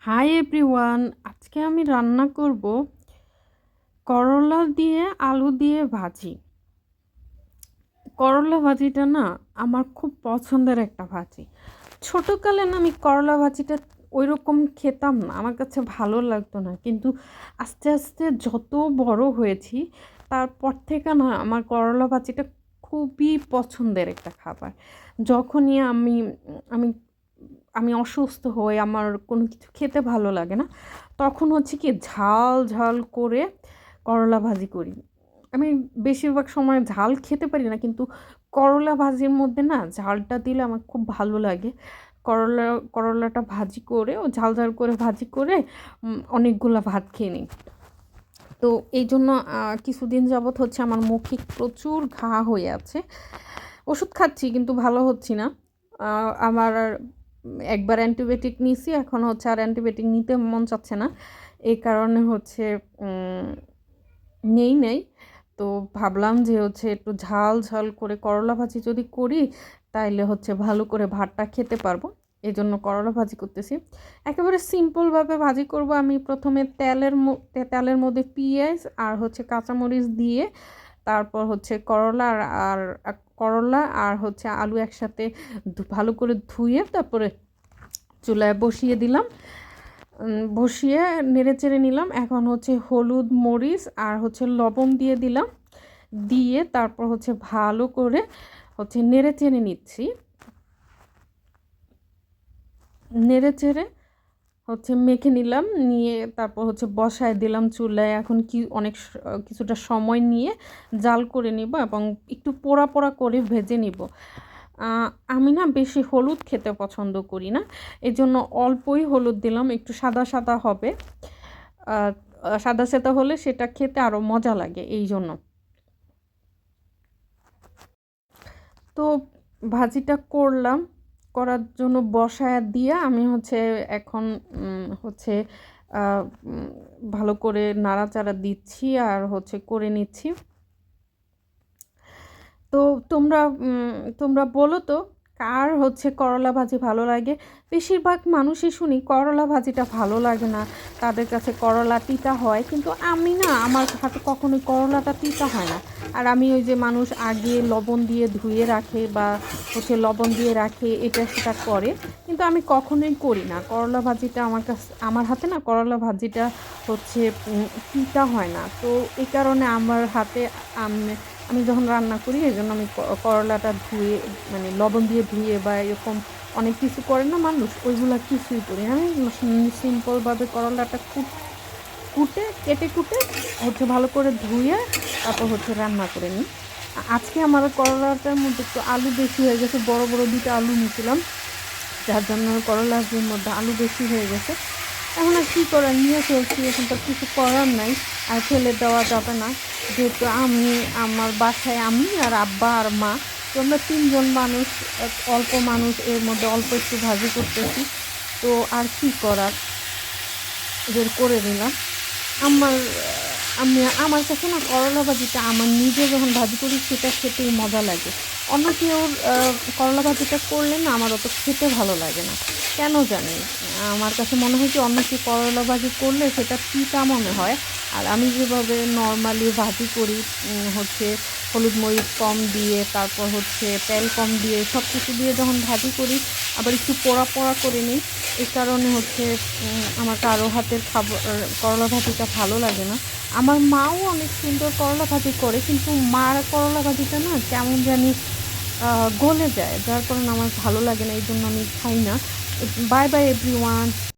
Hi everyone, আজকে আমি রান্না করব করলা দিয়ে আলু দিয়ে ভাজি। করলা ভাজিটা না আমার খুব পছন্দের একটা ভাজি। ছোটোকালে না আমি করলা ভাজিটা ওইরকম খেতাম না, আমার কাছে ভালো লাগতো না, কিন্তু আস্তে আস্তে যত বড় হয়েছি তারপর থেকে না আমার করলা ভাজিটা খুবই পছন্দের একটা খাবার। যখনই আমি আমি অসুস্থ হই, আমার কোনো কিছু খেতে ভালো লাগে না, তখন হচ্ছে কি ঝাল ঝাল করে করলা ভাজি করি। আমি বেশিরভাগ সময় ঝাল খেতে পারি না, কিন্তু করলা ভাজির মধ্যে না ঝালটা দিলে আমার খুব ভালো লাগে। করলা করলাটা ভাজি করে ও ঝাল ঝাল করে ভাজি করে অনেকগুলা ভাত খেয়ে নিই। তো এই জন্য কিছুদিন যাবৎ হচ্ছে আমার মুখে প্রচুর ঘা হয়ে আছে। ওষুধ খাচ্ছি কিন্তু ভালো হচ্ছি না। আমার একবার অ্যান্টিবায়োটিক নিয়েছি, এখন হচ্ছে আর অ্যান্টিবায়োটিক নিতে মন চাচ্ছে না। এই কারণে হচ্ছে নেই। তো ভাবলাম যে হচ্ছে একটু ঝাল ঝাল করে করলা ভাজি যদি করি তাইলে হচ্ছে ভালো করে ভাতটা খেতে পারবো। এই জন্য করলা ভাজি করতেছি। একেবারে সিম্পলভাবে ভাজি করব। আমি প্রথমে তেলের মধ্যে পেঁয়াজ আর হচ্ছে কাঁচামরিচ দিয়ে তারপর হচ্ছে করলা আর হচ্ছে আলু একসাথে ভালো করে ধুয়ে তারপরে চুলায় বসিয়ে দিলাম। বসিয়ে নেড়েচেড়ে নিলাম। এখন হচ্ছে হলুদ মরিচ আর হচ্ছে লবণ দিয়ে দিলাম, দিয়ে তারপর হচ্ছে ভালো করে হচ্ছে নেড়েচেড়ে নিচ্ছি। নেড়েচেড়ে হচ্ছে মেখে নিলাম, নিয়ে তারপর হচ্ছে বসায় দিলাম চুলায়। এখন কিছুটা সময় নিয়ে জাল করে নিব এবং একটু পোড়া পোড়া করে ভেজে নিব। আমি না বেশি হলুদ খেতে পছন্দ করি না, এই জন্য অল্পই হলুদ দিলাম, একটু সাদা সাদা হবে। সাদা সাদা হলে সেটা খেতে আরও মজা লাগে এই জন্য। তো ভাজিটা করার জন্য বসায় দিয়ে আমি হচ্ছে এখন হচ্ছে ভালো করে নাড়াচাড়া দিচ্ছি আর হচ্ছে করে নিচ্ছি। তো তোমরা বলো তো কার হচ্ছে করলা ভাজি ভালো লাগে? বেশিরভাগ মানুষই শুনি করলা ভাজিটা ভালো লাগে না, তাদের কাছে করলা তিতা হয়, কিন্তু আমি না, আমার হাতে কখনোই করলাটা তিতা হয় না। আর আমি ওই যে মানুষ আগে লবণ দিয়ে ধুয়ে রাখে বা হচ্ছে লবণ দিয়ে রাখে এটা সেটা করে, কিন্তু আমি কখনোই করি না। করলা ভাজিটা আমার হাতে না করলা ভাজিটা হচ্ছে তিতা হয় না। তো এই কারণে আমার হাতে আমি যখন রান্না করি এই জন্য আমি করলাটা ধুয়ে, মানে লবণ দিয়ে ধুয়ে বা এরকম অনেক কিছু করে না মানুষ, ওইগুলা কিছুই করি না। আমি সিম্পলভাবে করলাটা কেটে হচ্ছে ভালো করে ধুয়ে তারপর হচ্ছে রান্না করে নিই। আজকে আমার করলাটার মধ্যে একটু আলু বেশি হয়ে গেছে, বড় বড় দুটো আলু নিয়েছিলাম, যার জন্য করলার মধ্যে আলু বেশি হয়ে গেছে। এখন আর কী করার, নিয়ে ফেলছি, এখন তো কিছু করার নাই, আর ফেলে দেওয়া যাবে না। যেহেতু আমার বাসায় আমি আর আব্বা আর মা, তো আমরা তিনজন মানুষ, অল্প মানুষ, এর মধ্যে অল্প একটু ভাজি করতেছি। তো আর কি করার, বের করে দিলাম। আমার আমার কাছে না করলা ভাজিটা আমার নিজে যখন ভাজি করি সেটা খেতেই মজা লাগে। অন্য কেউ করলা ভাজিটা করলে না আমার অত খেতে ভালো লাগে না, কেন জানি। আমার কাছে মনে হয় কি অন্য কেউ করলা ভাজি করলে সেটা তিতা মনে হয়। আর আমি যেভাবে নর্মালি ভাজি করি, হচ্ছে হলুদ মরিচ কম দিয়ে, তারপর হচ্ছে তেল কম দিয়ে, সব কিছু দিয়ে যখন ভাজি করি, আবার একটু পোড়া পোড়া করে নিই, এই কারণে হচ্ছে আমার কারো হাতের করলা ভাজিটা ভালো লাগে না। আমার মাও অনেক সুন্দর করলা ভাজি করে, কিন্তু মার করলা ভাজিটা না কেমন জানি গলে যায়, যার কারণে আমার ভালো লাগে না, এই জন্য আমি খাই না। Bye bye everyone.